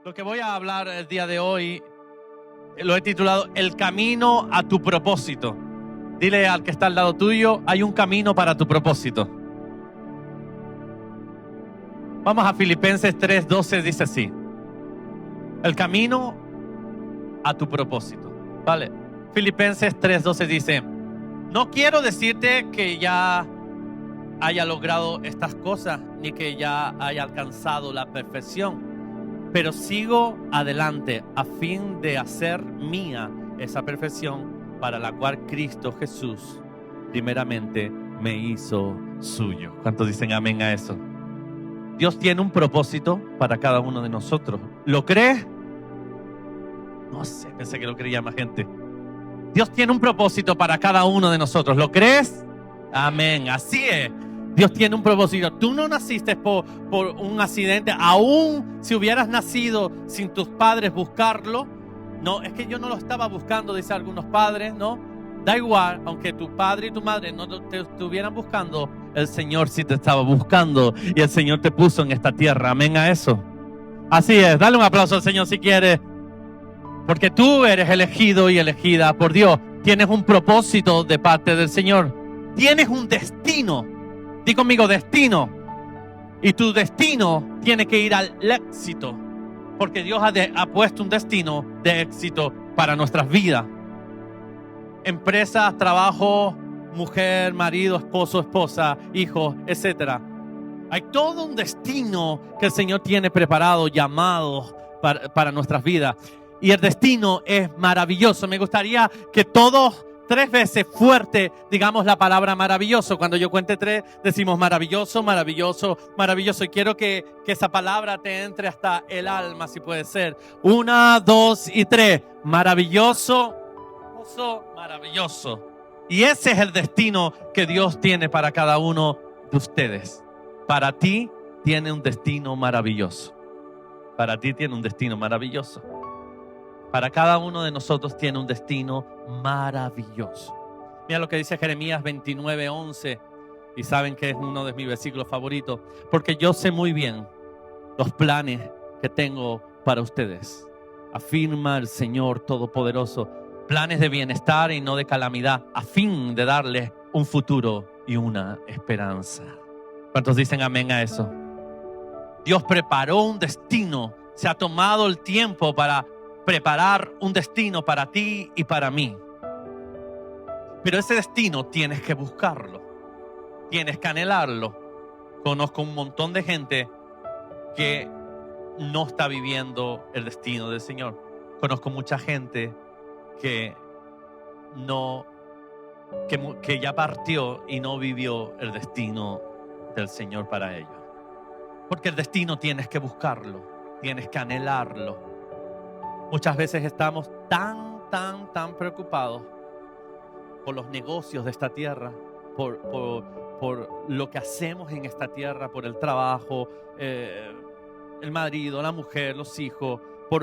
Lo que voy a hablar el día de hoy lo he titulado El camino a tu propósito. Dile al que está al lado tuyo, hay un camino para tu propósito. Vamos a Filipenses 3:12, dice así: el camino a tu propósito. Vale. Filipenses 3:12 dice: no quiero decirte que ya haya logrado estas cosas, ni que ya haya alcanzado la perfección, pero sigo adelante a fin de hacer mía esa perfección para la cual Cristo Jesús primeramente me hizo suyo. ¿Cuántos dicen amén a eso? Dios tiene un propósito para cada uno de nosotros. ¿Lo crees? No sé, pensé que lo creía más gente. Dios tiene un propósito para cada uno de nosotros. ¿Lo crees? Amén, así es. Dios tiene un propósito. Tú no naciste por un accidente. Aún si hubieras nacido sin tus padres buscarlo. No, es que yo no lo estaba buscando, dice algunos padres, ¿no? Da igual, aunque tu padre y tu madre no te estuvieran buscando, el Señor sí te estaba buscando y el Señor te puso en esta tierra. Amén a eso. Así es, dale un aplauso al Señor si quieres. Porque tú eres elegido y elegida por Dios. Tienes un propósito de parte del Señor. Tienes un destino. Di conmigo, destino. Y tu destino tiene que ir al éxito. Porque Dios ha puesto un destino de éxito para nuestras vidas. Empresas, trabajo, mujer, marido, esposo, esposa, hijos, etc. Hay todo un destino que el Señor tiene preparado, llamado para nuestras vidas. Y el destino es maravilloso. Me gustaría que todos 3 veces fuerte digamos la palabra maravilloso. Cuando yo cuente 3, decimos maravilloso, maravilloso, maravilloso. Y quiero que esa palabra te entre hasta el alma, si puede ser. 1, 2 y 3. Maravilloso, maravilloso. Y ese es el destino que Dios tiene para cada uno de ustedes. Para ti tiene un destino maravilloso. Para ti tiene un destino maravilloso. Para cada uno de nosotros tiene un destino maravilloso. Mira lo que dice Jeremías 29:11. Y saben que es uno de mis versículos favoritos. Porque yo sé muy bien los planes que tengo para ustedes. Afirma el Señor Todopoderoso. Planes de bienestar y no de calamidad, a fin de darles un futuro y una esperanza. ¿Cuántos dicen amén a eso? Dios preparó un destino. Se ha tomado el tiempo para preparar un destino para ti y para mí. Pero ese destino tienes que buscarlo. Tienes que anhelarlo. Conozco un montón de gente que no está viviendo el destino del Señor. Conozco mucha gente que ya partió y no vivió el destino del Señor para ellos. Porque el destino tienes que buscarlo. Tienes que anhelarlo. Muchas veces estamos tan preocupados por los negocios de esta tierra, por lo que hacemos en esta tierra, por el trabajo, el marido, la mujer, los hijos, por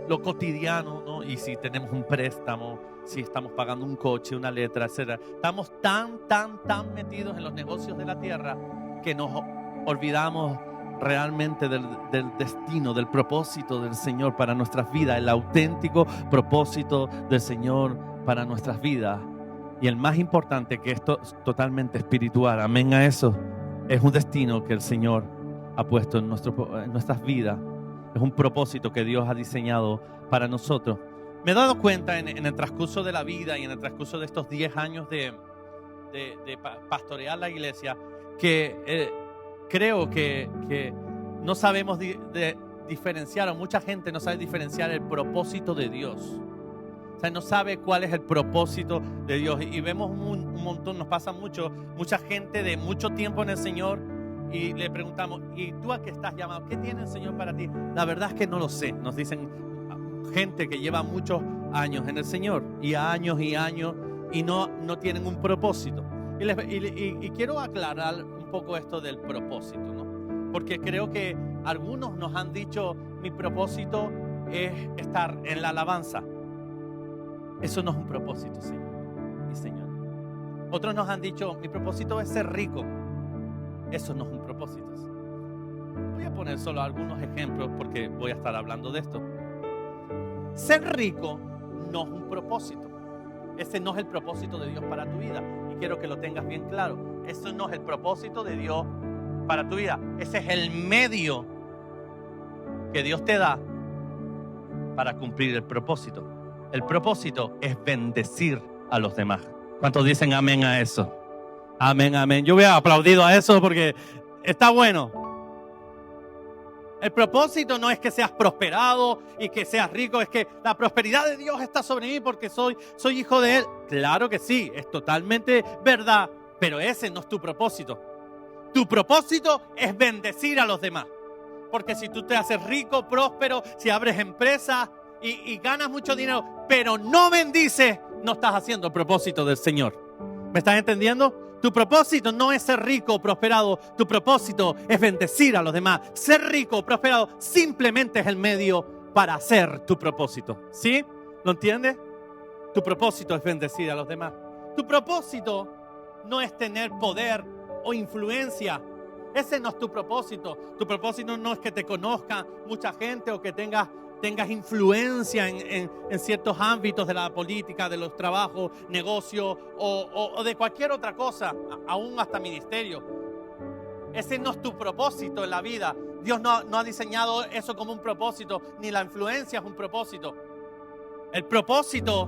lo cotidiano, ¿no? Y si tenemos un préstamo, si estamos pagando un coche, una letra, etc. Estamos tan metidos en los negocios de la tierra que nos olvidamos realmente del destino, del propósito del Señor para nuestras vidas, el auténtico propósito del Señor para nuestras vidas. Y el más importante, que esto es totalmente espiritual, amén a eso, es un destino que el Señor ha puesto en nuestras vidas. Es un propósito que Dios ha diseñado para nosotros. Me he dado cuenta en el transcurso de la vida y en el transcurso de estos 10 años de pastorear la iglesia que creo que no sabemos diferenciar, o mucha gente no sabe diferenciar el propósito de Dios. O sea, no sabe cuál es el propósito de Dios. Y vemos un montón, nos pasa mucha gente de mucho tiempo en el Señor y le preguntamos, ¿y tú a qué estás llamado? ¿Qué tiene el Señor para ti? La verdad es que no lo sé. Nos dicen gente que lleva muchos años en el Señor y años y no tienen un propósito. Y quiero aclarar un poco esto del propósito, ¿no? Porque creo que algunos nos han dicho, mi propósito es estar en la alabanza. Eso no es un propósito, Señor y señora. Otros nos han dicho, mi propósito es ser rico. Eso no es un propósito. Voy a poner solo algunos ejemplos porque voy a estar hablando de esto. Ser rico no es un propósito. Ese no es el propósito de Dios para tu vida. Y quiero que lo tengas bien claro. Eso no es el propósito de Dios para tu vida. Ese es el medio que Dios te da para cumplir el propósito. El propósito es bendecir a los demás. ¿Cuántos dicen amén a eso? Amén, amén. Yo hubiera aplaudido a eso porque está bueno. El propósito no es que seas prosperado y que seas rico, es que la prosperidad de Dios está sobre mí porque soy hijo de Él. Claro que sí, es totalmente verdad, pero ese no es tu propósito. Tu propósito es bendecir a los demás. Porque si tú te haces rico, próspero, si abres empresas y ganas mucho dinero, pero no bendices, no estás haciendo el propósito del Señor. ¿Me estás entendiendo? Tu propósito no es ser rico o prosperado. Tu propósito es bendecir a los demás. Ser rico o prosperado simplemente es el medio para hacer tu propósito. ¿Sí? ¿Lo entiendes? Tu propósito es bendecir a los demás. Tu propósito no es tener poder o influencia. Ese no es tu propósito. Tu propósito no es que te conozca mucha gente o que tengas influencia en ciertos ámbitos de la política, de los trabajos, negocios o de cualquier otra cosa, aún hasta ministerio. Ese no es tu propósito en la vida. Dios no ha diseñado eso como un propósito, ni la influencia es un propósito. El propósito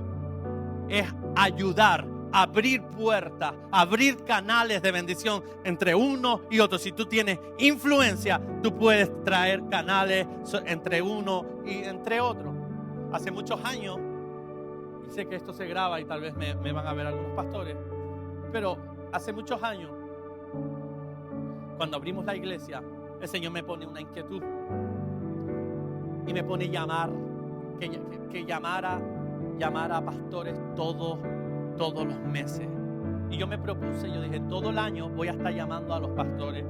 es ayudar, abrir puertas, abrir canales de bendición entre uno y otro. Si tú tienes influencia, tú puedes traer canales entre uno y entre otro. Hace muchos años, y sé que esto se graba y tal vez me van a ver algunos pastores, pero hace muchos años, cuando abrimos la iglesia, el Señor me pone una inquietud y me pone que llamara a pastores todos los meses. Y yo me propuse, yo dije, todo el año voy a estar llamando a los pastores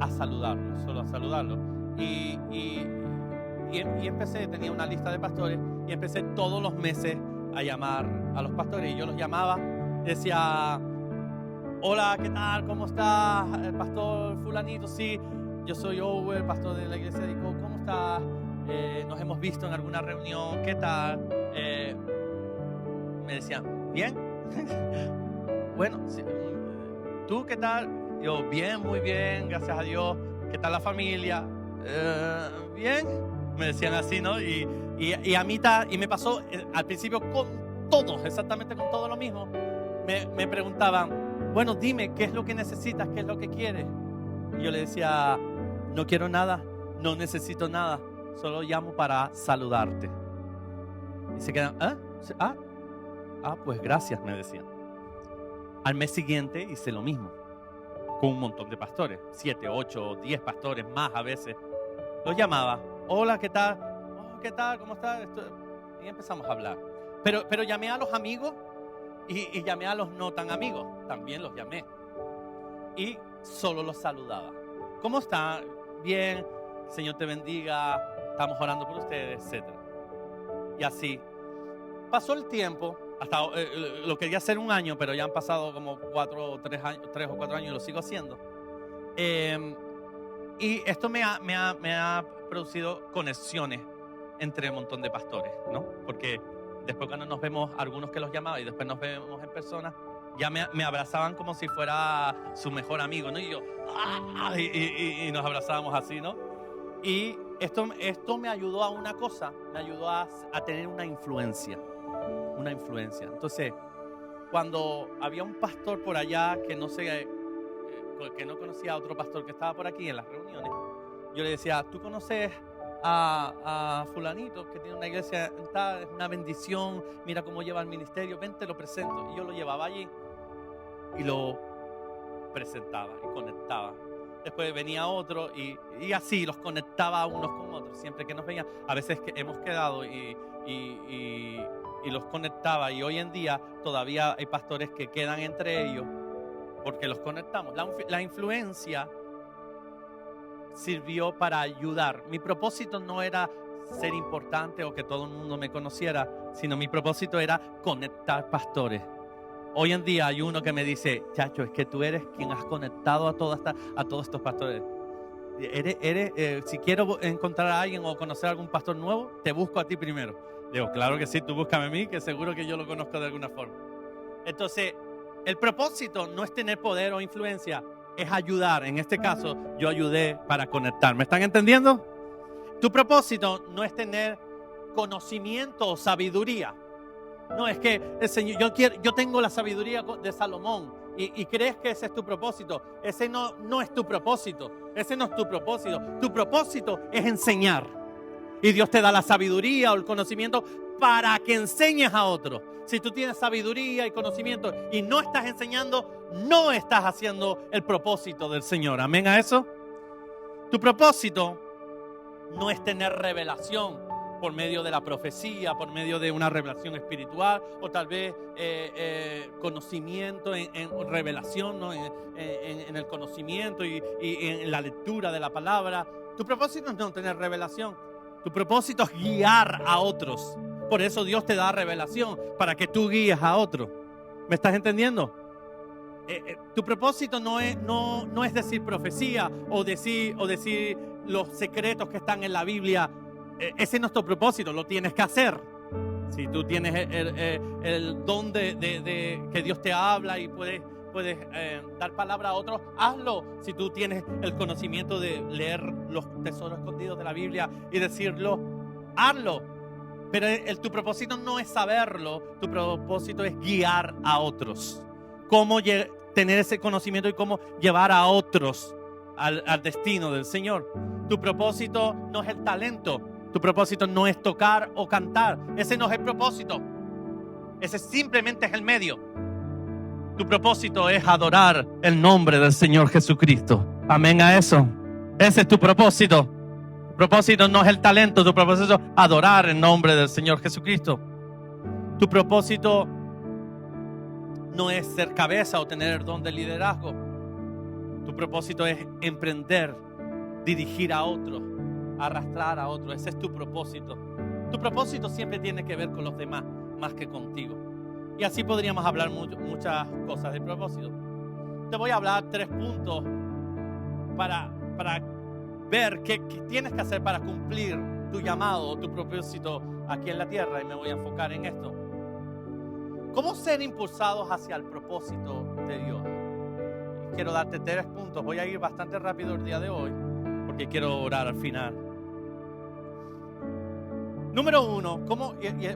a saludarlos, solo a saludarlos. Y empecé, tenía una lista de pastores y empecé todos los meses a llamar a los pastores. Y yo los llamaba, decía, hola, ¿qué tal? ¿Cómo estás? El pastor fulanito, sí, yo soy Owen, pastor de la iglesia de Ico. ¿Cómo estás? Nos hemos visto en alguna reunión, ¿qué tal? Me decían, ¿bien? Bueno, ¿tú qué tal? Yo, bien, muy bien, gracias a Dios. ¿Qué tal la familia? Bien, me decían así, ¿no? Y a mitad, y me pasó al principio con todos, exactamente con todo lo mismo. Me preguntaban, bueno, dime, ¿qué es lo que necesitas? ¿Qué es lo que quieres? Y yo le decía, no quiero nada, no necesito nada, solo llamo para saludarte. Y se quedan, pues gracias, me decían. Al mes siguiente hice lo mismo, con un montón de pastores, 7, 8, 10 pastores más a veces. Los llamaba, hola, ¿qué tal? Oh, ¿qué tal? ¿Cómo estás? Y empezamos a hablar. Pero llamé a los amigos y llamé a los no tan amigos, también los llamé. Y solo los saludaba. ¿Cómo están? Bien, Señor te bendiga, estamos orando por ustedes, etc. Y así pasó el tiempo. Hasta lo quería hacer un año, pero ya han pasado como 3 o 4 años y lo sigo haciendo. Y esto me ha producido conexiones entre un montón de pastores, ¿no? Porque después cuando nos vemos, algunos que los llamaba y después nos vemos en persona, ya me abrazaban como si fuera su mejor amigo, ¿no? Y yo, y nos abrazábamos así, ¿no? Y esto me ayudó a una cosa, me ayudó a tener una influencia. Entonces, cuando había un pastor por allá que no conocía a otro pastor que estaba por aquí en las reuniones, yo le decía, ¿tú conoces a fulanito que tiene una iglesia en tal, es una bendición, mira cómo lleva el ministerio, ven, te lo presento? Y yo lo llevaba allí y lo presentaba y conectaba. Después venía otro y así los conectaba unos con otros. Siempre que nos veían, a veces que hemos quedado y los conectaba. Y hoy en día todavía hay pastores que quedan entre ellos porque los conectamos. La influencia sirvió para ayudar. Mi propósito no era ser importante o que todo el mundo me conociera, sino mi propósito era conectar pastores. Hoy en día hay uno que me dice, chacho, es que tú eres quien has conectado a todos estos pastores. Si quiero encontrar a alguien o conocer a algún pastor nuevo, te busco a ti primero. Digo, claro que sí, tú búscame a mí, que seguro que yo lo conozco de alguna forma. Entonces, el propósito no es tener poder o influencia, es ayudar. En este caso, yo ayudé para conectar. ¿Me están entendiendo? Tu propósito no es tener conocimiento o sabiduría. No, es que el Señor, yo tengo la sabiduría de Salomón y crees que ese es tu propósito. Ese no es tu propósito. Ese no es tu propósito. Tu propósito es enseñar. Y Dios te da la sabiduría o el conocimiento para que enseñes a otros. Si tú tienes sabiduría y conocimiento y no estás enseñando, no estás haciendo el propósito del Señor. ¿Amén a eso? Tu propósito no es tener revelación por medio de la profecía, por medio de una revelación espiritual o tal vez conocimiento en revelación, ¿no? en el conocimiento y en la lectura de la palabra. Tu propósito no es tener revelación. Tu propósito es guiar a otros. Por eso Dios te da revelación, para que tú guíes a otros. ¿Me estás entendiendo? Tu propósito no es decir profecía o decir los secretos que están en la Biblia. Ese no es tu propósito, lo tienes que hacer. Si tú tienes el don de que Dios te habla y puedes dar palabra a otros, hazlo. Si tú tienes el conocimiento de leer los tesoros escondidos de la Biblia y decirlo, hazlo. Pero tu propósito no es saberlo, tu propósito es guiar a otros. Cómo tener ese conocimiento y cómo llevar a otros al destino del Señor. Tu propósito no es el talento, tu propósito no es tocar o cantar. Ese no es el propósito. Ese simplemente es el medio. Tu propósito es adorar el nombre del Señor Jesucristo. Amén a eso. Ese es tu propósito. Tu propósito no es el talento, tu propósito es adorar el nombre del Señor Jesucristo. Tu propósito no es ser cabeza o tener el don de liderazgo. Tu propósito es emprender, dirigir a otros, arrastrar a otros. Ese es tu propósito. Tu propósito siempre tiene que ver con los demás, más que contigo. Y así podríamos hablar muchas cosas de propósito. Te voy a hablar 3 puntos para ver qué tienes que hacer para cumplir tu llamado o tu propósito aquí en la tierra. Y me voy a enfocar en esto. ¿Cómo ser impulsados hacia el propósito de Dios? Quiero darte 3 puntos. Voy a ir bastante rápido el día de hoy porque quiero orar al final. Número 1,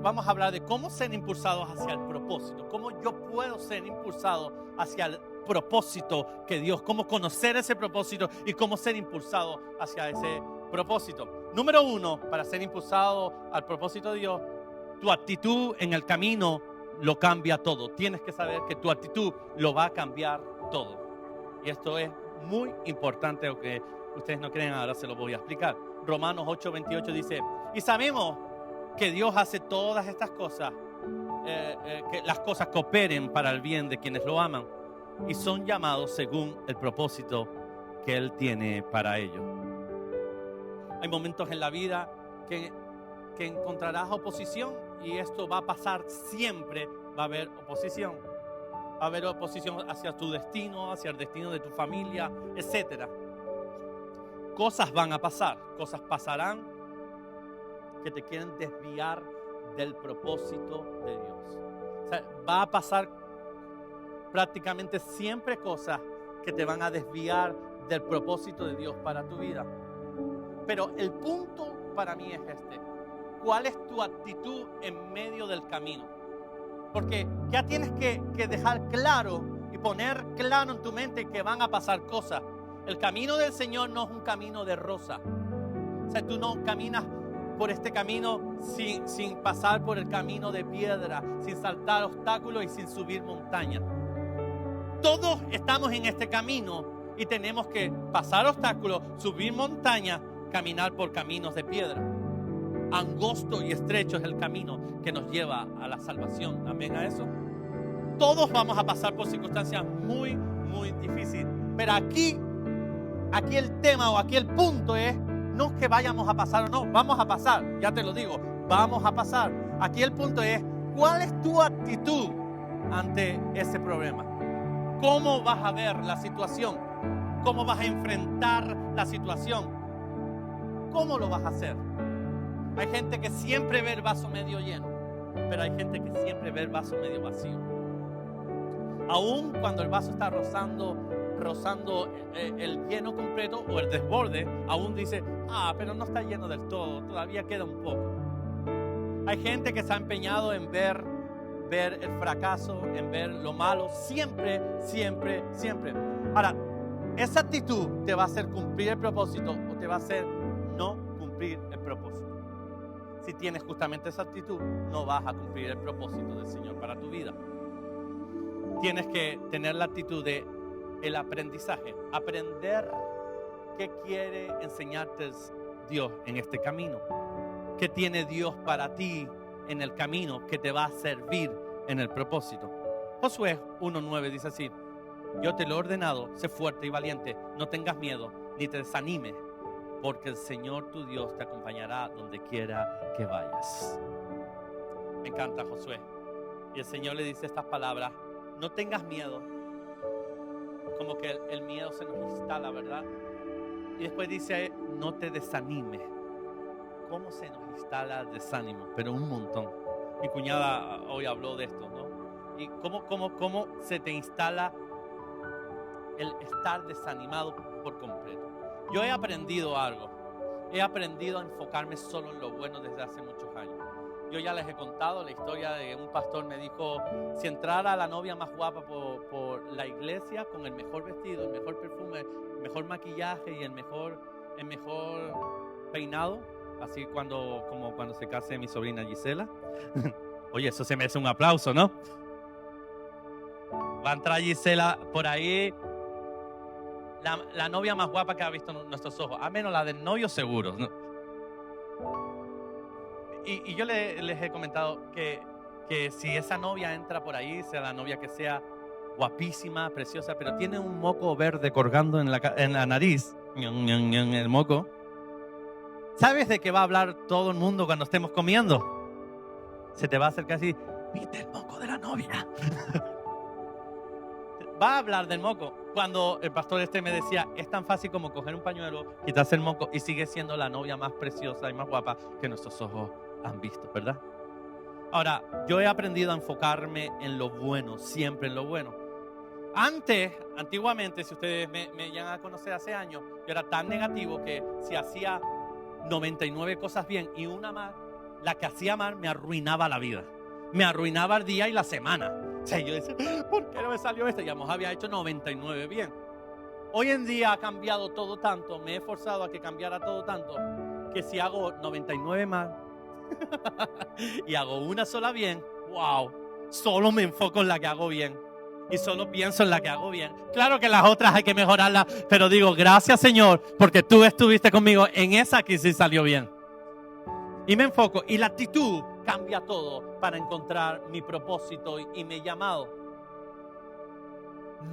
vamos a hablar de cómo ser impulsados hacia el propósito. Cómo yo puedo ser impulsado hacia el propósito que Dios, cómo conocer ese propósito y cómo ser impulsado hacia ese propósito. Número 1, para ser impulsado al propósito de Dios, tu actitud en el camino lo cambia todo. Tienes que saber que tu actitud lo va a cambiar todo. Y esto es muy importante, aunque ustedes no creen, ahora se lo voy a explicar. Romanos 8:28 dice, y sabemos que Dios hace todas estas cosas, que las cosas cooperen para el bien de quienes lo aman y son llamados según el propósito que Él tiene para ellos. Hay momentos en la vida que encontrarás oposición y esto va a pasar siempre, va a haber oposición. Va a haber oposición hacia tu destino, hacia el destino de tu familia, etc. Cosas van a pasar, cosas pasarán que te quieren desviar del propósito de Dios. O sea, va a pasar prácticamente siempre cosas que te van a desviar del propósito de Dios para tu vida. Pero el punto para mí es este. ¿Cuál es tu actitud en medio del camino? Porque ya tienes que dejar claro y poner claro en tu mente que van a pasar cosas. El camino del Señor no es un camino de rosa. O sea, tú no caminas por este camino sin pasar por el camino de piedra, sin saltar obstáculos y sin subir montañas. Todos estamos en este camino y tenemos que pasar obstáculos, subir montañas, caminar por caminos de piedra. Angosto y estrecho es el camino que nos lleva a la salvación. Amén a eso. Todos vamos a pasar por circunstancias muy, muy difíciles. Pero aquí el tema o aquí el punto es no es que vayamos a pasar o no, vamos a pasar, ya te lo digo, vamos a pasar. Aquí el punto es, ¿cuál es tu actitud ante ese problema? ¿Cómo vas a ver la situación? ¿Cómo vas a enfrentar la situación? ¿Cómo lo vas a hacer? Hay gente que siempre ve el vaso medio lleno, pero hay gente que siempre ve el vaso medio vacío. Aún cuando el vaso está rozando el lleno completo o el desborde, aún dice, pero no está lleno del todo, todavía queda un poco. Hay gente que se ha empeñado en ver el fracaso, en ver lo malo, siempre. Ahora, esa actitud te va a hacer cumplir el propósito o te va a hacer no cumplir el propósito. Si tienes justamente esa actitud, no vas a cumplir el propósito del Señor para tu vida. Tienes que tener la actitud de el aprendizaje, aprender qué quiere enseñarte Dios en este camino, qué tiene Dios para ti en el camino que te va a servir en el propósito. Josué 1:9 dice así: yo te lo he ordenado, sé fuerte y valiente, no tengas miedo ni te desanimes, porque el Señor tu Dios te acompañará donde quiera que vayas. Me encanta Josué. Y el Señor le dice estas palabras: no tengas miedo. Como que el miedo se nos instala, ¿verdad? Y después dice: no te desanimes. ¿Cómo se nos instala el desánimo? Pero un montón. Mi cuñada hoy habló de esto, ¿no? Y cómo se te instala el estar desanimado por completo. Yo he aprendido algo. He aprendido a enfocarme solo en lo bueno desde hace muchos años. Yo ya les he contado la historia de un pastor me dijo: si entrara la novia más guapa por la iglesia con el mejor vestido, el mejor perfume, el mejor maquillaje y el mejor peinado, así como cuando se case mi sobrina Gisela. Oye, eso se merece un aplauso, ¿no? Va a entrar Gisela por ahí, la novia más guapa que ha visto nuestros ojos, a menos la del novio seguro, ¿no? Y yo les he comentado que si esa novia entra por ahí, sea la novia que sea guapísima, preciosa, pero tiene un moco verde colgando en la nariz, en el moco, ¿sabes de qué va a hablar todo el mundo cuando estemos comiendo? Se te va a acercar así: ¿viste el moco de la novia? Va a hablar del moco. Cuando el pastor me decía: es tan fácil como coger un pañuelo, quitarse el moco y sigue siendo la novia más preciosa y más guapa que nuestros ojos han visto, ¿verdad? Ahora, yo he aprendido a enfocarme en lo bueno, siempre en lo bueno. Antiguamente, si ustedes me llegan a conocer hace años, yo era tan negativo que si hacía 99 cosas bien y una mal, la que hacía mal me arruinaba la vida. Me arruinaba el día y la semana. O sea, yo decía: ¿por qué no me salió esto? Ya había hecho 99 bien. Hoy en día ha cambiado todo tanto, me he esforzado a que cambiara todo tanto, que si hago 99 mal y hago una sola bien, wow, solo me enfoco en la que hago bien y solo pienso en la que hago bien. Claro que las otras hay que mejorarlas, pero digo: gracias, Señor, porque tú estuviste conmigo en esa que sí salió bien. Y me enfoco, y la actitud cambia todo para encontrar mi propósito y mi llamado.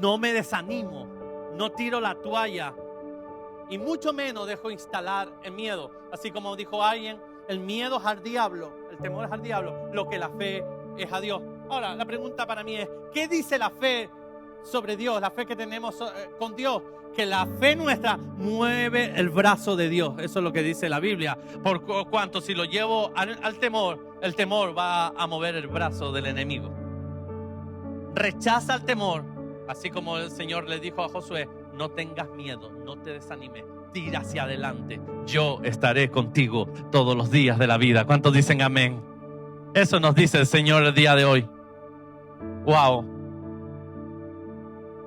No me desanimo, no tiro la toalla y mucho menos dejo instalar el miedo. Así como dijo alguien, el miedo es al diablo, el temor es al diablo, lo que la fe es a Dios. Ahora, la pregunta para mí es: ¿qué dice la fe sobre Dios? La fe que tenemos con Dios. Que la fe nuestra mueve el brazo de Dios. Eso es lo que dice la Biblia. Por cuanto si lo llevo al temor, el temor va a mover el brazo del enemigo. Rechaza el temor, así como el Señor le dijo a Josué: no tengas miedo, no te desanimes, tira hacia adelante. Yo estaré contigo todos los días de la vida. ¿Cuántos dicen amén? Eso nos dice el Señor el día de hoy. Wow.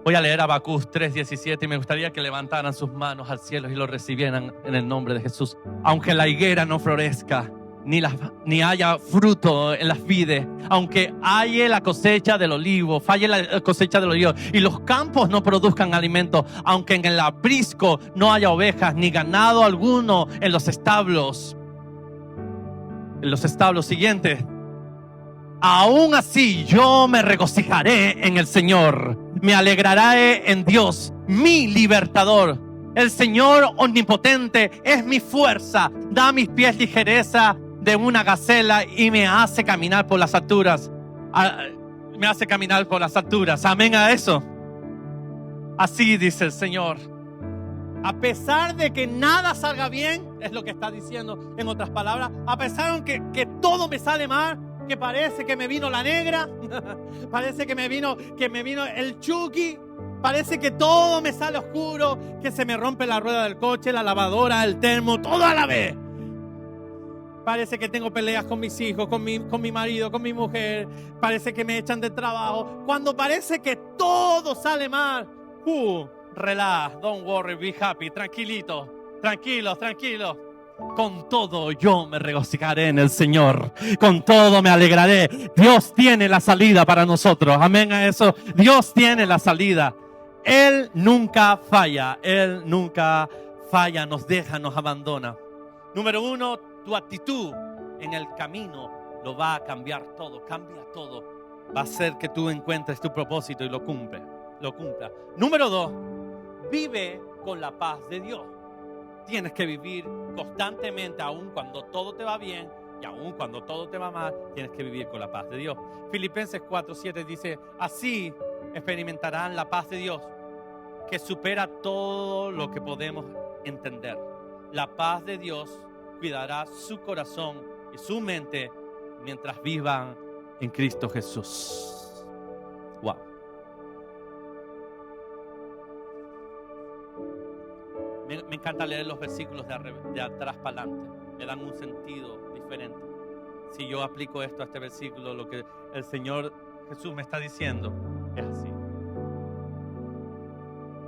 Voy a leer Habacuc 3:17 y me gustaría que levantaran sus manos al cielo y lo recibieran en el nombre de Jesús. Aunque la higuera no florezca, ni haya fruto en las vides, aunque haya la cosecha del olivo, falle la cosecha del olivo y los campos no produzcan alimento, aunque en el aprisco no haya ovejas ni ganado alguno en los establos. Siguientes. Aún así yo me regocijaré en el Señor, me alegraré en Dios, mi libertador. El Señor omnipotente es mi fuerza, da a mis pies ligereza de una gacela y me hace caminar por las alturas. Amén a eso. Así dice el Señor. A pesar de que nada salga bien, es lo que está diciendo en otras palabras, a pesar de que todo me sale mal, que parece que me vino la negra, parece que me vino el Chucky, parece que todo me sale oscuro, que se me rompe la rueda del coche, la lavadora, el termo, todo a la vez. Parece que tengo peleas con mis hijos, con mi marido, con mi mujer. Parece que me echan de trabajo. Cuando parece que todo sale mal. Relax, don't worry, be happy, tranquilitos, tranquilos. Con todo yo me regocijaré en el Señor. Con todo me alegraré. Dios tiene la salida para nosotros. Amén a eso. Dios tiene la salida. Él nunca falla. Él nunca falla. Nos deja, nos abandona. Número 1. Tu actitud en el camino lo va a cambiar todo, cambia todo. Va a hacer que tú encuentres tu propósito y lo cumpla. Número 2, vive con la paz de Dios. Tienes que vivir constantemente, aun cuando todo te va bien y aun cuando todo te va mal, tienes que vivir con la paz de Dios. Filipenses 4:7 dice, así experimentarán la paz de Dios, que supera todo lo que podemos entender. La paz de Dios cuidará su corazón y su mente mientras vivan en Cristo Jesús. Wow. Me encanta leer los versículos de atrás para adelante. Me dan un sentido diferente. Si yo aplico esto a este versículo, lo que el Señor Jesús me está diciendo es así.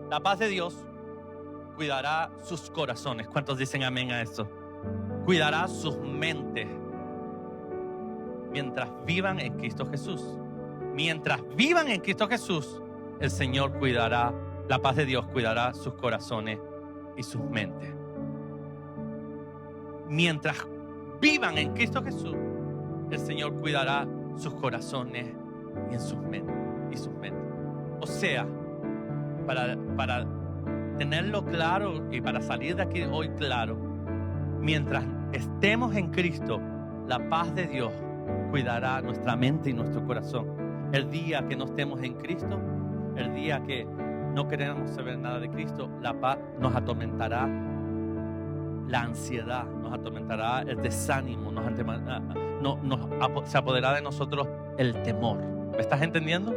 La paz de Dios cuidará sus corazones. ¿Cuántos dicen amén a eso? Cuidará sus mentes mientras vivan en Cristo Jesús. Mientras vivan en Cristo Jesús, el Señor cuidará, la paz de Dios cuidará sus corazones y sus mentes. Mientras vivan en Cristo Jesús, el Señor cuidará sus corazones y sus mentes. O sea, para tenerlo claro y para salir de aquí hoy claro, mientras estemos en Cristo, la paz de Dios cuidará nuestra mente y nuestro corazón. El día que no estemos en Cristo, el día que no queremos saber nada de Cristo, la paz nos atormentará, la ansiedad nos atormentará, el desánimo se apoderará de nosotros el temor. ¿Me estás entendiendo?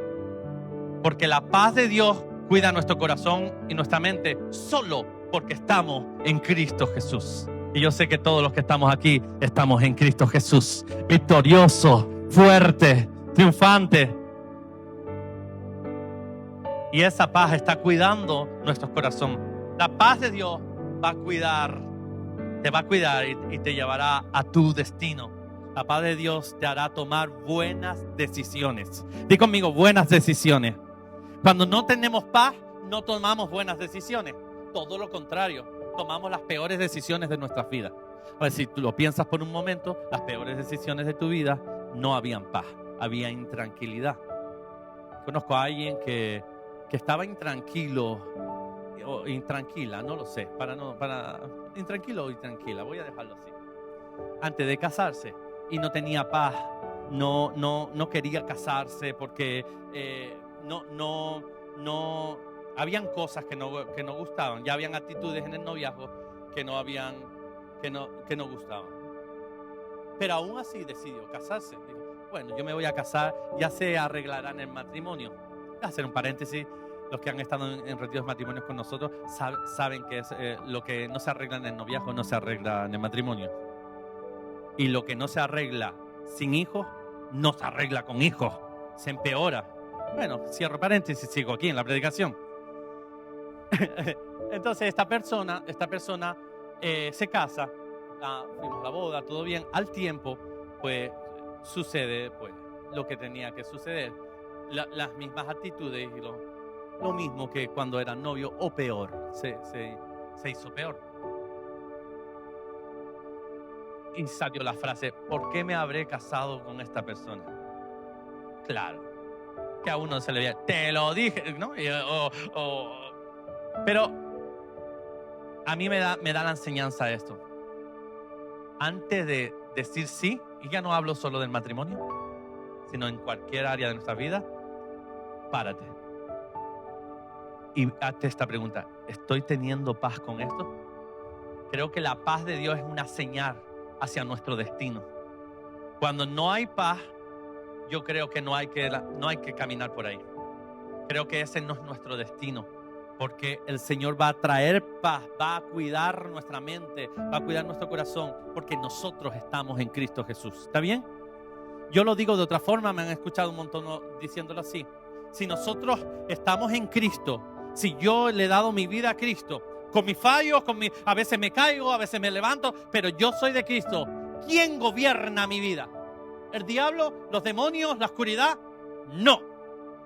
Porque la paz de Dios cuida nuestro corazón y nuestra mente solo porque estamos en Cristo Jesús. Y yo sé que todos los que estamos aquí estamos en Cristo Jesús, victorioso, fuerte, triunfante. Y esa paz está cuidando nuestro corazón. La paz de Dios te va a cuidar y te llevará a tu destino. La paz de Dios te hará tomar buenas decisiones. Di conmigo, buenas decisiones. Cuando no tenemos paz, no tomamos buenas decisiones. Todo lo contrario, tomamos las peores decisiones de nuestras vidas. A ver, si tú lo piensas por un momento, las peores decisiones de tu vida no habían paz, había intranquilidad. Conozco a alguien que estaba intranquilo o intranquila, no lo sé, intranquilo o intranquila, voy a dejarlo así. Antes de casarse y no tenía paz, no quería casarse porque no habían cosas que no gustaban, ya habían actitudes en el noviazgo que no gustaban. Pero aún así decidió casarse. Dijo, bueno, yo me voy a casar, ya se arreglará en el matrimonio. Voy a hacer un paréntesis. Los que han estado en retiros matrimonios con nosotros saben que es lo que no se arregla en el noviazgo no se arregla en el matrimonio. Y lo que no se arregla sin hijos, no se arregla con hijos. Se empeora. Bueno, cierro paréntesis, sigo aquí en la predicación. Entonces esta persona se casa, fuimos a la boda, todo bien. Al tiempo, pues sucede lo que tenía que suceder. Las mismas actitudes y lo mismo que cuando eran novios, o peor, se hizo peor. Y salió la frase, ¿por qué me habré casado con esta persona? Claro, que a uno se le dice, te lo dije, ¿no? Pero a mí me da la enseñanza esto. Antes de decir sí, y ya no hablo solo del matrimonio, sino en cualquier área de nuestra vida, párate. Y hazte esta pregunta: ¿estoy teniendo paz con esto? Creo que la paz de Dios es una señal hacia nuestro destino. Cuando no hay paz, yo creo que no hay que caminar por ahí. Creo que ese no es nuestro destino, porque el Señor va a traer paz, va a cuidar nuestra mente, va a cuidar nuestro corazón, porque nosotros estamos en Cristo Jesús. ¿Está bien? Yo lo digo de otra forma, me han escuchado un montón diciéndolo así. Si nosotros estamos en Cristo, si yo le he dado mi vida a Cristo, con mis fallos, a veces me caigo, a veces me levanto, pero yo soy de Cristo, ¿quién gobierna mi vida? ¿El diablo? ¿Los demonios? ¿La oscuridad? No.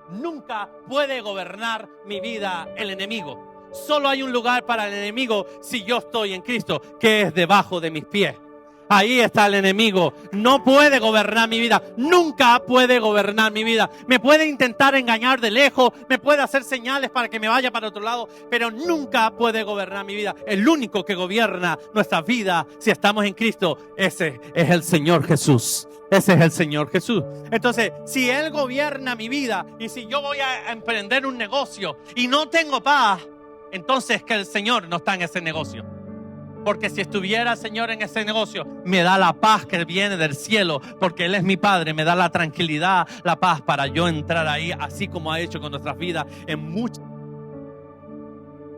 Nunca puede gobernar mi vida el enemigo. Solo hay un lugar para el enemigo si yo estoy en Cristo, que es debajo de mis pies. Ahí está el enemigo. No puede gobernar mi vida. Nunca puede gobernar mi vida. Me puede intentar engañar de lejos, me puede hacer señales para que me vaya para otro lado, pero nunca puede gobernar mi vida. El único que gobierna nuestra vida, si estamos en Cristo, ese es el Señor Jesús. Ese es el Señor Jesús. Entonces, si Él gobierna mi vida y si yo voy a emprender un negocio y no tengo paz, entonces que el Señor no está en ese negocio. Porque si estuviera el Señor en ese negocio, me da la paz que viene del cielo, porque Él es mi Padre, me da la tranquilidad, la paz para yo entrar ahí, así como ha hecho con nuestras vidas en muchas.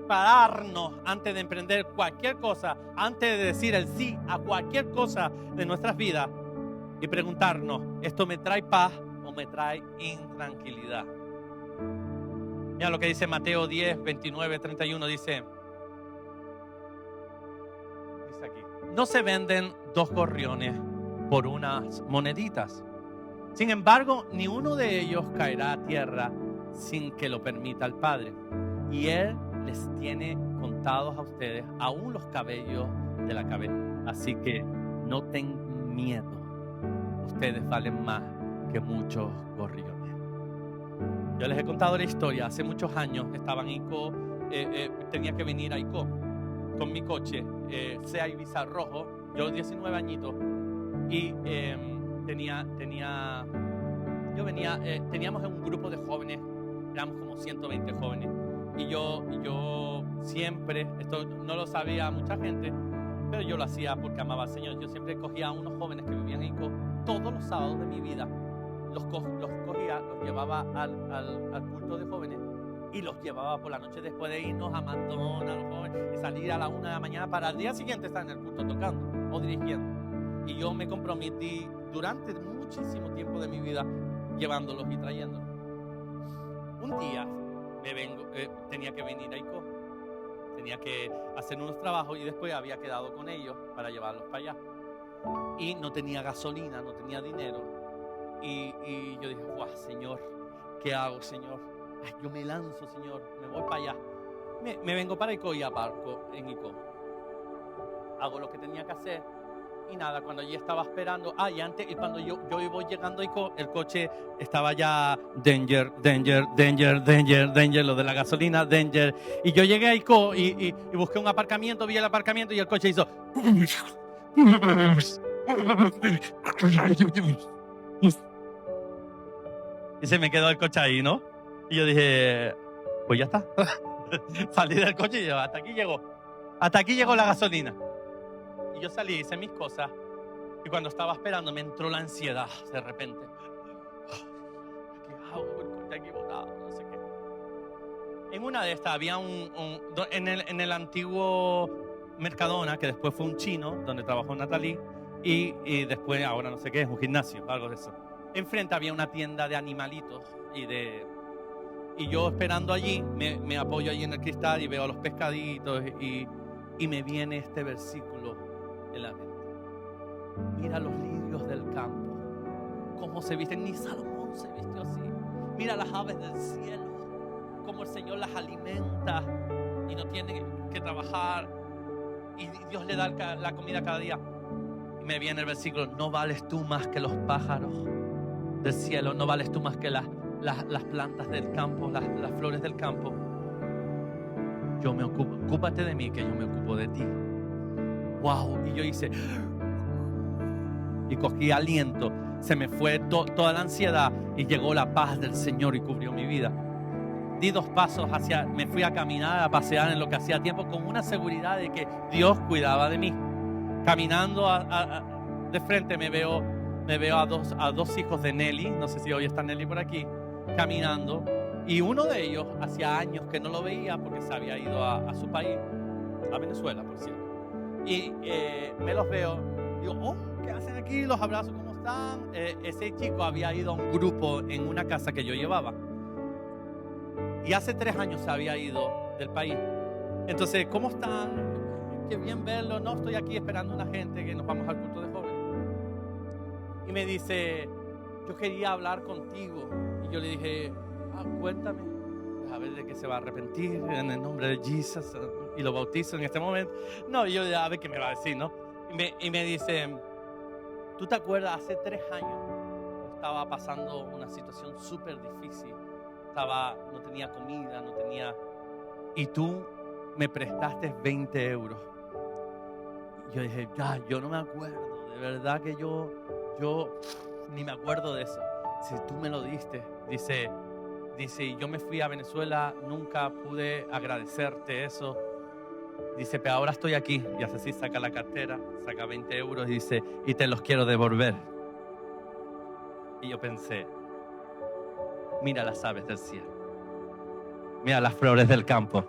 Pararnos antes de emprender cualquier cosa, antes de decir el sí a cualquier cosa de nuestras vidas y preguntarnos, ¿esto me trae paz o me trae intranquilidad? Mira lo que dice Mateo 10, 29, 31, dice aquí: no se venden 2 gorriones por unas moneditas. Sin embargo, ni uno de ellos caerá a tierra sin que lo permita el Padre. Y Él les tiene contados a ustedes aún los cabellos de la cabeza. Así que no tengan miedo. Ustedes valen más que muchos gorriones. Yo les he contado la historia. Hace muchos años estaba en Ico. Tenía que venir a Ico con mi coche, Sea Ibiza rojo, yo 19 añitos, y teníamos un grupo de jóvenes, éramos como 120 jóvenes, y yo siempre, esto no lo sabía mucha gente, pero yo lo hacía porque amaba al Señor. Yo siempre cogía a unos jóvenes que vivían en Ico todos los sábados de mi vida, los cogía, los llevaba al culto de jóvenes, y los llevaba por la noche después de irnos a McDonald's, los jóvenes, y salir a la 1 de la mañana para al día siguiente estar en el culto tocando o dirigiendo. Y yo me comprometí durante muchísimo tiempo de mi vida llevándolos y trayéndolos. Un día tenía que venir a Ico, tenía que hacer unos trabajos y después había quedado con ellos para llevarlos para allá. Y no tenía gasolina, no tenía dinero. Y yo dije, ¡guau, Señor! ¿Qué hago, Señor? Ay, yo me lanzo, Señor, me voy para allá. Me vengo para Ico y aparco en Ico. Hago lo que tenía que hacer y nada, cuando yo estaba esperando, y cuando yo voy llegando a Ico, el coche estaba ya danger, lo de la gasolina, danger. Y yo llegué a Ico y busqué un aparcamiento, vi el aparcamiento y el coche hizo... Y se me quedó el coche ahí, ¿no? Y yo dije, pues ya está. Salí del coche y yo, hasta aquí llegó la gasolina. Y yo salí, hice mis cosas. Y cuando estaba esperando me entró la ansiedad de repente. ¿Qué hago? El coche aquí botado, no sé qué. En una de estas había en el antiguo Mercadona, que después fue un chino, donde trabajó Natalie. Y después, ahora no sé qué, es un gimnasio, algo de eso. Enfrente había una tienda de animalitos y yo esperando allí, me apoyo allí en el cristal y veo a los pescaditos y me viene este versículo en la mente. Mira los lirios del campo, cómo se visten. Ni Salomón se vistió así. Mira las aves del cielo, cómo el Señor las alimenta y no tienen que trabajar y Dios le da la comida cada día. Y me viene el versículo: no vales tú más que los pájaros del cielo, no vales tú más que las plantas del campo, las flores del campo. Yo me ocúpate de mí, que yo me ocupo de ti. Wow. Y yo hice y cogí aliento, se me fue toda la ansiedad y llegó la paz del Señor y cubrió mi vida. di 2 pasos me fui a caminar, a pasear en lo que hacía tiempo, con una seguridad de que Dios cuidaba de mí. Caminando de frente me veo a dos hijos de Nelly, no sé si hoy está Nelly por aquí, caminando, y uno de ellos hacía años que no lo veía porque se había ido a su país, a Venezuela, por cierto. Y me los veo, digo, oh, ¿qué hacen aquí? Los abrazo, ¿cómo están? Ese chico había ido a un grupo en una casa que yo llevaba. Y hace 3 años se había ido del país. Entonces, ¿cómo están? Qué bien verlo. No, estoy aquí esperando a una gente que nos vamos al culto de jóvenes. Y me dice, yo quería hablar contigo. Y yo le dije, cuéntame. A ver de qué se va a arrepentir en el nombre de Jesús. Y lo bautizo en este momento. No, y yo a ver qué me va a decir, ¿no? Y me dice, ¿tú te acuerdas? Hace 3 años estaba pasando una situación súper difícil. No tenía comida, no tenía... Y tú me prestaste 20 euros. Y yo dije, yo no me acuerdo. De verdad que yo ni me acuerdo de eso. Si tú me lo diste. Dice, yo me fui a Venezuela, nunca pude agradecerte eso. Dice, pero ahora estoy aquí. Y así saca la cartera, saca 20 euros y dice, y te los quiero devolver. Y yo pensé, mira las aves del cielo, mira las flores del campo.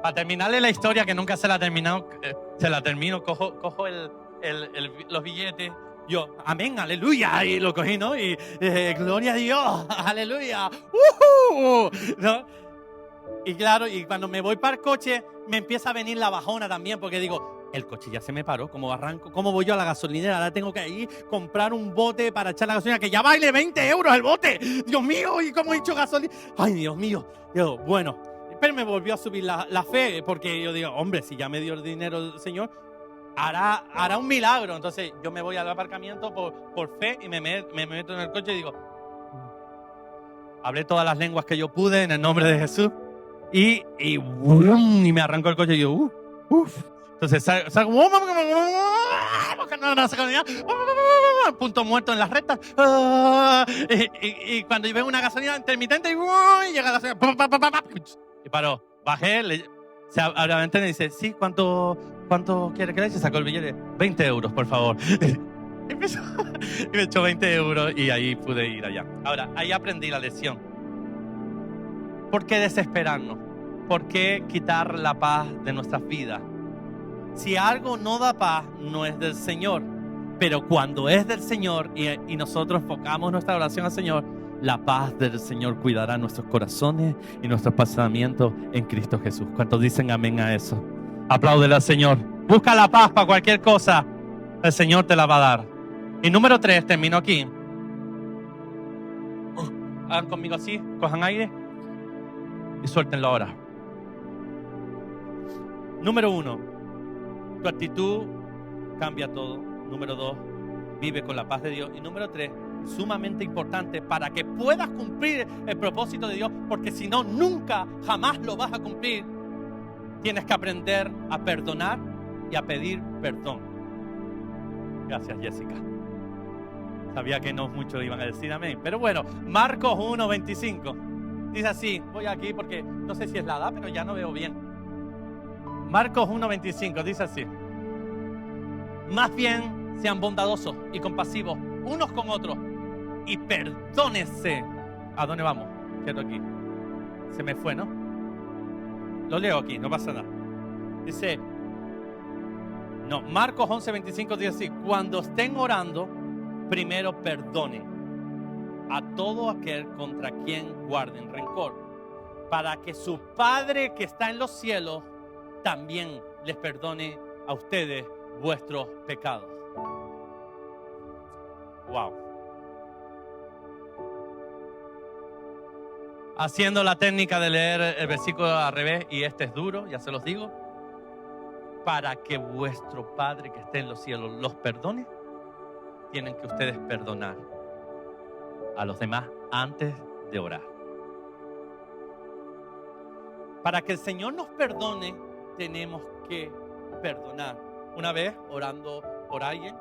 Para terminarle la historia, que nunca se la terminó, cojo los billetes. Yo, amén, aleluya, y lo cogí, ¿no? Y gloria a Dios, aleluya, ¿no? Y claro, y cuando me voy para el coche, me empieza a venir la bajona también, porque digo, el coche ya se me paró, ¿cómo arranco? ¿Cómo voy yo a la gasolinera? Ahora tengo que ir a comprar un bote para echar la gasolina, que ya vale 20 euros el bote. Dios mío, ¿y cómo he hecho gasolina? Ay, Dios mío. Yo, bueno, pero me volvió a subir la fe, porque yo digo, hombre, si ya me dio el dinero el Señor, hará un milagro. Entonces yo me voy al aparcamiento por fe y me meto en el coche y digo, hablé todas las lenguas que yo pude en el nombre de Jesús y me arrancó el coche y yo, Entonces salgo, punto muerto en las rectas. Y cuando yo veo una gasolina intermitente, llega la gasolina. Y paró. Bajé, se abre la ventana y dice, sí, ¿cuánto quiere que le eche? Sacó el billete. 20 euros, por favor. Y me echó 20 euros y ahí pude ir allá. Ahora, ahí aprendí la lección. ¿Por qué desesperarnos? ¿Por qué quitar la paz de nuestras vidas? Si algo no da paz, no es del Señor. Pero cuando es del Señor y nosotros enfocamos nuestra oración al Señor, la paz del Señor cuidará nuestros corazones y nuestros pensamientos en Cristo Jesús. ¿Cuántos dicen amén a eso? Apláudele al Señor. Busca la paz para cualquier cosa. El Señor te la va a dar. Y número 3, termino aquí. Hagan conmigo así, cojan aire y suéltenlo ahora. Número 1, tu actitud cambia todo. Número 2, vive con la paz de Dios. Y número 3, sumamente importante para que puedas cumplir el propósito de Dios, porque si no, nunca, jamás lo vas a cumplir. Tienes que aprender a perdonar y a pedir perdón. Gracias, Jessica. Sabía que no muchos iban a decir amén. Pero bueno, Marcos 1:25. Dice así, voy aquí porque no sé si es la edad, pero ya no veo bien. Marcos 1:25 dice así. Más bien sean bondadosos y compasivos unos con otros y perdónense. ¿A dónde vamos? Quedo aquí. Se me fue, ¿no? Lo leo aquí, no pasa nada. Dice, no, Marcos 11:25 dice así, cuando estén orando, primero perdonen a todo aquel contra quien guarden rencor, para que su Padre que está en los cielos también les perdone a ustedes vuestros pecados. Wow. Haciendo la técnica de leer el versículo al revés, y este es duro, ya se los digo, para que vuestro Padre que esté en los cielos los perdone, tienen que ustedes perdonar a los demás antes de orar. Para que el Señor nos perdone, tenemos que perdonar. Una vez orando por alguien,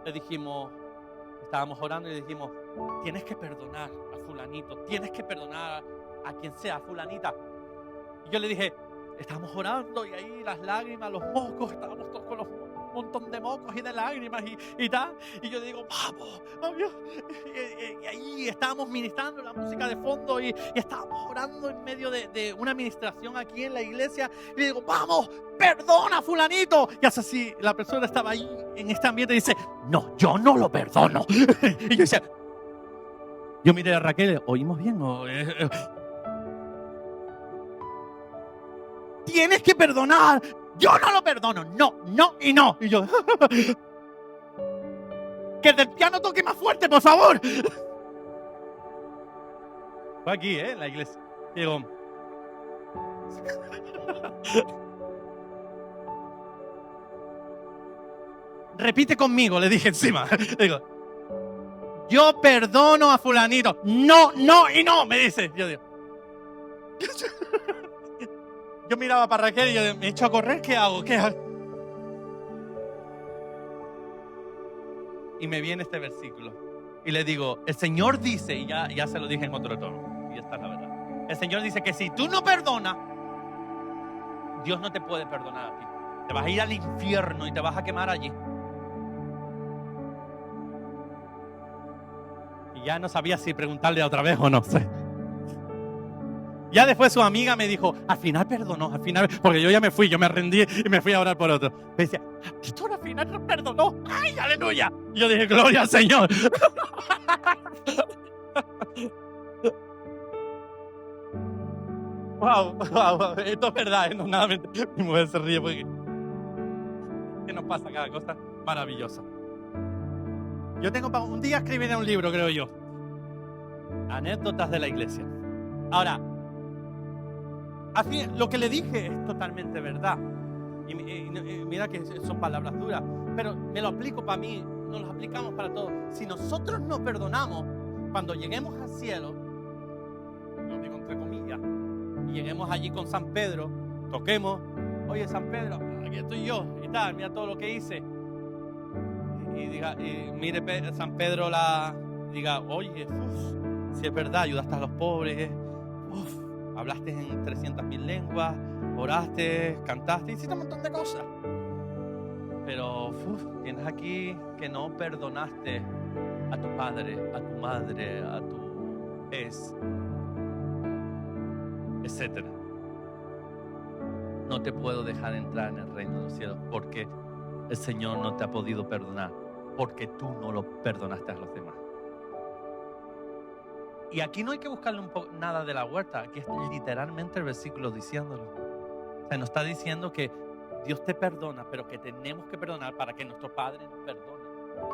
le dijimos, estábamos orando y le dijimos, tienes que perdonar a fulanito, tienes que perdonar a quien sea, a fulanita. Y yo le dije, estábamos orando y ahí las lágrimas, los mocos, estábamos todos con los montón de mocos y de lágrimas y tal. Y yo digo, vamos, Dios. Y ahí estábamos ministrando la música de fondo y estábamos orando en medio de una administración aquí en la iglesia. Y le digo, vamos, perdona fulanito. Y hace así, la persona estaba ahí en este ambiente y dice, no, yo no lo perdono. Y yo decía, yo miré a Raquel, ¿oímos bien? Tienes que perdonar. Yo no lo perdono. No, no y no. Y yo, que el del piano toque más fuerte, por favor. Fue aquí, en la iglesia. Y digo, repite conmigo, le dije encima. Digo, yo perdono a fulanito. No, no y no, me dice. Yo digo, yo miraba para Raquel y yo me echo a correr, ¿qué hago? ¿Qué hago? Y me viene este versículo. Y le digo, el Señor dice, y ya se lo dije en otro tono, y esta es la verdad. El Señor dice que si tú no perdonas, Dios no te puede perdonar a ti. Te vas a ir al infierno y te vas a quemar allí. Y ya no sabía si preguntarle otra vez o no. Ya después su amiga me dijo, al final perdonó, al final, porque yo ya me fui, yo me rendí y me fui a orar por otro. Me decía, pastor, al final no perdonó. ¡Ay, aleluya! Y yo dije, gloria al Señor. Wow, esto es verdad, no nada. Mi mujer se ríe porque que nos pasa cada cosa maravillosa. Yo tengo para un día escribir un libro, creo yo. Anécdotas de la iglesia. Ahora, así, lo que le dije es totalmente verdad. Y mira que son palabras duras, pero me lo aplico para mí, nos lo aplicamos para todos. Si nosotros nos perdonamos, cuando lleguemos al cielo, lo digo entre comillas, y lleguemos allí con San Pedro, toquemos, oye San Pedro, aquí estoy yo, y tal, mira todo lo que hice. Y diga, y mire San Pedro diga, oye, si es verdad, ayudaste a los pobres, hablaste en 300.000 lenguas, oraste, cantaste, hiciste un montón de cosas. Pero tienes aquí que no perdonaste a tu padre, a tu madre, a tu ex, etc. No te puedo dejar entrar en el reino de los cielos porque el Señor no te ha podido perdonar, porque tú no lo perdonaste a los demás. Y aquí no hay que buscarle nada de la huerta, aquí es literalmente el versículo diciéndolo. O sea, nos está diciendo que Dios te perdona, pero que tenemos que perdonar para que nuestro Padre nos perdone.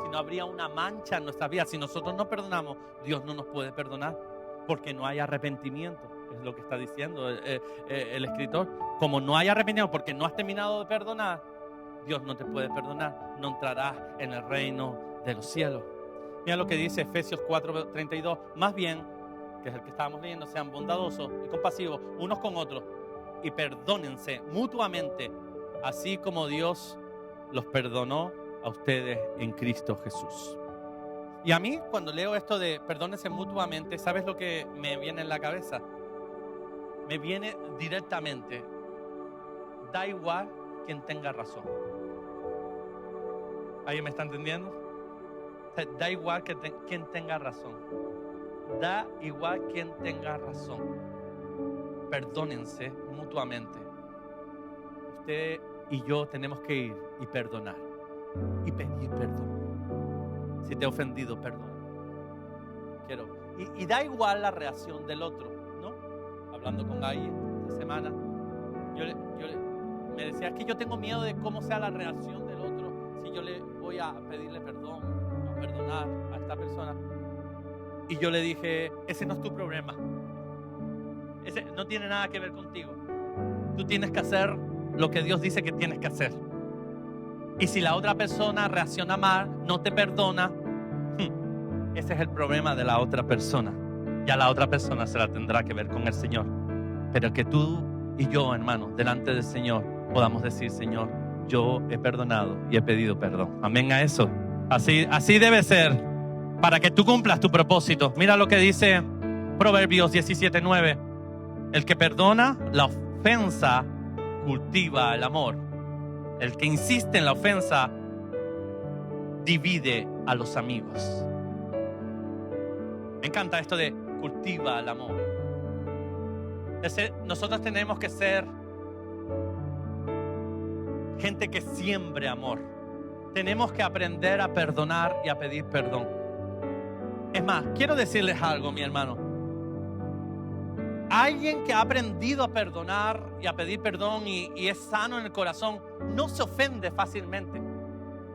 Si no, habría una mancha en nuestra vida. Si nosotros no perdonamos, Dios no nos puede perdonar porque no hay arrepentimiento. Es lo que está diciendo el escritor. Como no hay arrepentimiento porque no has terminado de perdonar, Dios no te puede perdonar. No entrarás en el reino de los cielos. Mira lo que dice Efesios 4:32. Más bien, que es el que estábamos leyendo, sean bondadosos y compasivos unos con otros y perdónense mutuamente, así como Dios los perdonó a ustedes en Cristo Jesús. Y a mí, cuando leo esto de perdónense mutuamente, ¿sabes lo que me viene en la cabeza? Me viene directamente, da igual quien tenga razón. ¿Alguien me está entendiendo? Da igual quien tenga razón. Da igual quien tenga razón. Perdónense mutuamente. Usted y yo tenemos que ir y perdonar. Y pedir perdón. Si te he ofendido, perdona. Y da igual la reacción del otro, ¿no? Hablando con alguien esta semana, me decía, es que yo tengo miedo de cómo sea la reacción del otro si yo le voy a pedirle perdón, a perdonar a esta persona. Y yo le dije, ese no es tu problema. Ese no tiene nada que ver contigo. Tú tienes que hacer lo que Dios dice que tienes que hacer. Y si la otra persona reacciona mal, no te perdona, ese es el problema de la otra persona. Ya la otra persona se la tendrá que ver con el Señor. Pero que tú y yo, hermano, delante del Señor, podamos decir, Señor, yo he perdonado y he pedido perdón. Amén a eso. Así debe ser. para que tú cumplas tu propósito. Mira lo que dice Proverbios 17:9. El que perdona la ofensa cultiva el amor. El que insiste en la ofensa divide a los amigos. Me encanta esto de cultiva el amor. Nosotros tenemos que ser gente que siembre amor. Tenemos que aprender a perdonar y a pedir perdón. Es más, quiero decirles algo, mi hermano. Alguien que ha aprendido a perdonar y a pedir perdón y es sano en el corazón, no se ofende fácilmente.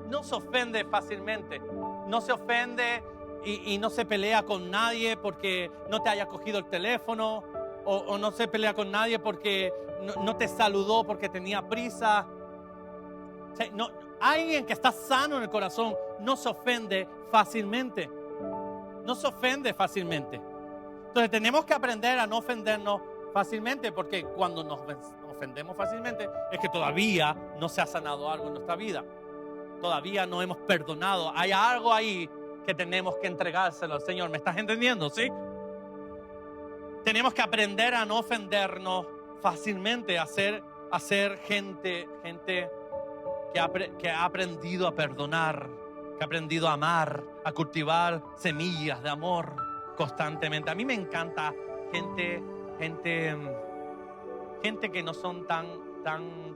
No se ofende fácilmente. No se ofende y no se pelea con nadie porque no te haya cogido el teléfono. O no se pelea con nadie porque no te saludó porque tenía prisa. O sea, alguien que está sano en el corazón no se ofende fácilmente. No se ofende fácilmente. Entonces tenemos que aprender a no ofendernos fácilmente, porque cuando nos ofendemos fácilmente es que todavía no se ha sanado algo en nuestra vida. Todavía no hemos perdonado. Hay algo ahí que tenemos que entregárselo al Señor. ¿Me estás entendiendo? ¿Sí? Tenemos que aprender a no ofendernos fácilmente, a ser gente que ha aprendido a perdonar, que ha aprendido a amar, a cultivar semillas de amor constantemente. A mí me encanta gente que no son tan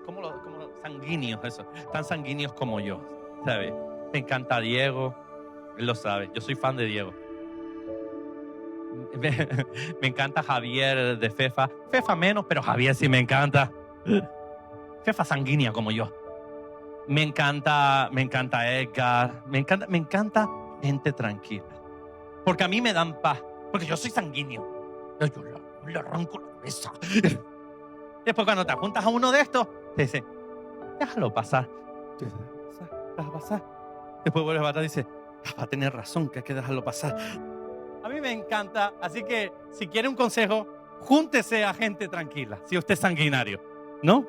como sanguíneos, tan sanguíneos como yo, ¿sabes? Me encanta Diego, él lo sabe, yo soy fan de Diego. Me encanta Javier de Fefa. Fefa menos, pero Javier sí me encanta. Fefa sanguínea como yo. Me encanta Edgar. Me encanta gente tranquila. Porque a mí me dan paz. Porque yo soy sanguíneo. Yo le arranco la cabeza. Después cuando te juntas a uno de estos, te dice, déjalo pasar. Déjalo pasar. Después vuelves a batar y dice, va a tener razón que hay que dejarlo pasar. A mí me encanta, así que si quiere un consejo, júntese a gente tranquila, si usted es sanguinario, ¿no?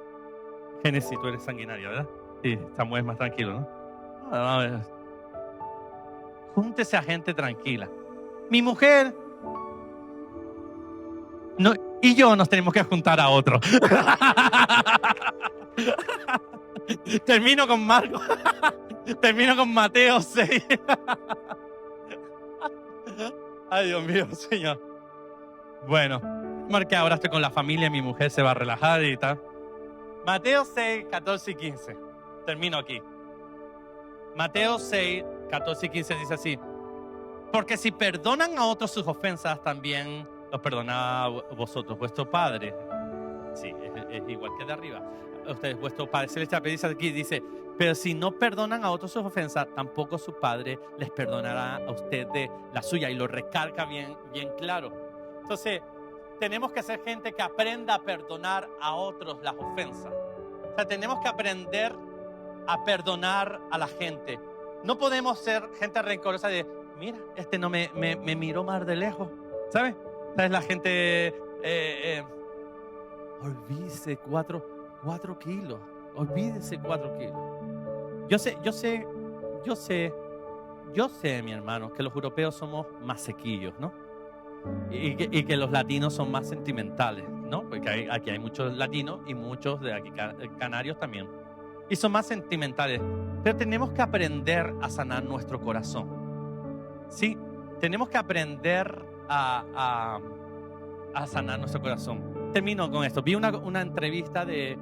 Génesis, tú eres sanguinario, ¿verdad? Sí, Samuel es más tranquilo, ¿no? Júntese a gente tranquila. Mi mujer no, y yo nos tenemos que juntar a otro. Termino con Marco. Termino con Mateo 6. Ay, Dios mío, Señor. Bueno, marqué ahora estoy con la familia, mi mujer se va a relajar y tal. Mateo 6, 14 y 15. Termino aquí. Mateo 6, 14 y 15 dice así. Porque si perdonan a otros sus ofensas, también los perdona a vosotros, vuestro Padre. Sí, es igual que de arriba. Ustedes, vuestro Padre Celestial, dice aquí, dice, pero si no perdonan a otros sus ofensas, tampoco su Padre les perdonará a ustedes la suya. Y lo recarga bien claro. Entonces, tenemos que ser gente que aprenda a perdonar a otros las ofensas. O sea, tenemos que aprender a perdonar a la gente. No podemos ser gente rencorosa de, mira, este no me miró más de lejos. ¿Sabes? ¿Sabes? La gente, olvídese 4 kilos. Olvídese 4 kilos. Yo sé, mi hermano, que los europeos somos más sequillos, ¿no? Y que los latinos son más sentimentales, ¿no? Porque aquí hay muchos latinos y muchos de aquí canarios también. Y son más sentimentales. Pero tenemos que aprender a sanar nuestro corazón. Sí, tenemos que aprender a sanar nuestro corazón. Termino con esto. Vi una entrevista de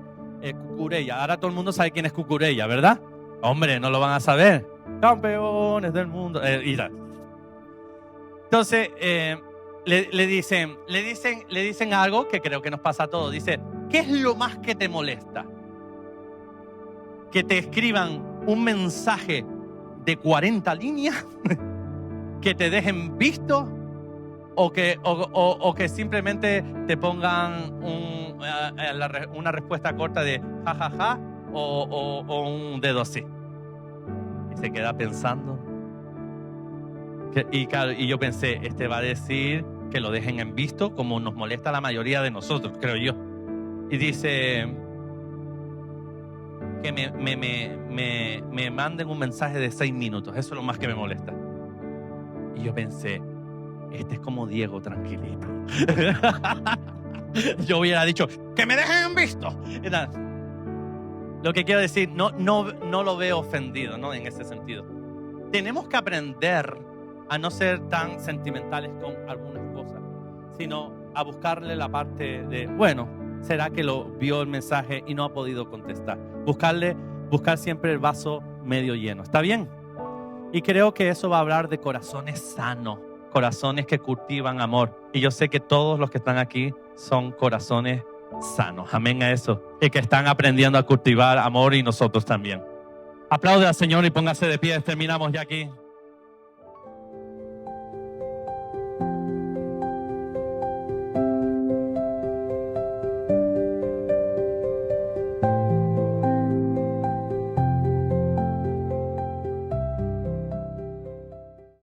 Cucurella. Ahora todo el mundo sabe quién es Cucurella, ¿verdad? Hombre, no lo van a saber. Campeones del mundo. Entonces, le dicen algo que creo que nos pasa a todos. Dice, ¿qué es lo más que te molesta? Que te escriban un mensaje de 40 líneas, que te dejen visto, o que simplemente te pongan una respuesta corta de jajaja o un dedo así. Y se queda pensando. Y yo pensé, va a decir que lo dejen en visto, como nos molesta a la mayoría de nosotros, creo yo. Y dice que me manden un mensaje de 6 minutos. Eso es lo más que me molesta. Y yo pensé, este es como Diego, tranquilito. Yo hubiera dicho, que me dejen en visto. Lo que quiero decir, no lo veo ofendido, ¿no? En ese sentido. Tenemos que aprender a no ser tan sentimentales con algunas cosas, sino a buscarle la parte de, bueno, ¿será que lo vio el mensaje y no ha podido contestar? Buscar siempre el vaso medio lleno. ¿Está bien? Y creo que eso va a hablar de corazones sanos, corazones que cultivan amor. Y yo sé que todos los que están aquí son corazones sanos. Amén a eso. Y que están aprendiendo a cultivar amor y nosotros también. Aplaude al Señor y póngase de pie. Terminamos ya aquí.